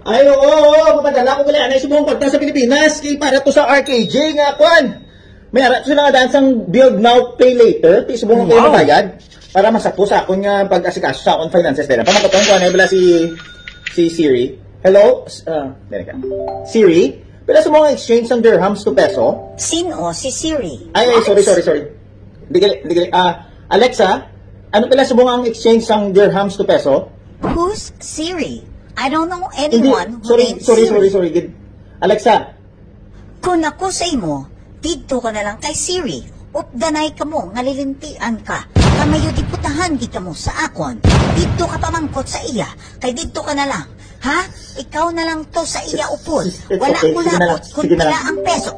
Ay, oo, papadala ko gali anay subong pagta sa Pilipinas. Kay para to sa RKJ nga, kwan. May arat sila nga dansang build now, pay later. Ti subong kayo mabayad. Para masakto sa akong nga pag-asikaso sa akong finances nila. Pamakatong ko, ano bala si Siri. Hello? Dere ka. Siri? Pila subong nga exchange ng dirhams to peso? Sino? Si Siri. Ay, sorry. Di gali. Alexa, ano pila subong ang exchange ng dirhams to peso? Who's Siri? I don't know anyone who Sorry. named Siri. Alexa. Kung ako sa imo, dito ka na lang kay Siri. Updanay ka mo, ngalilintian ka. Kamayo di putahan di ka mo sa akon. Dito ka pamangkot sa iya. Kay dito ka na lang. Ha? Ikaw na lang to sa iya upod. Wala ko lakot kung pala ang peso.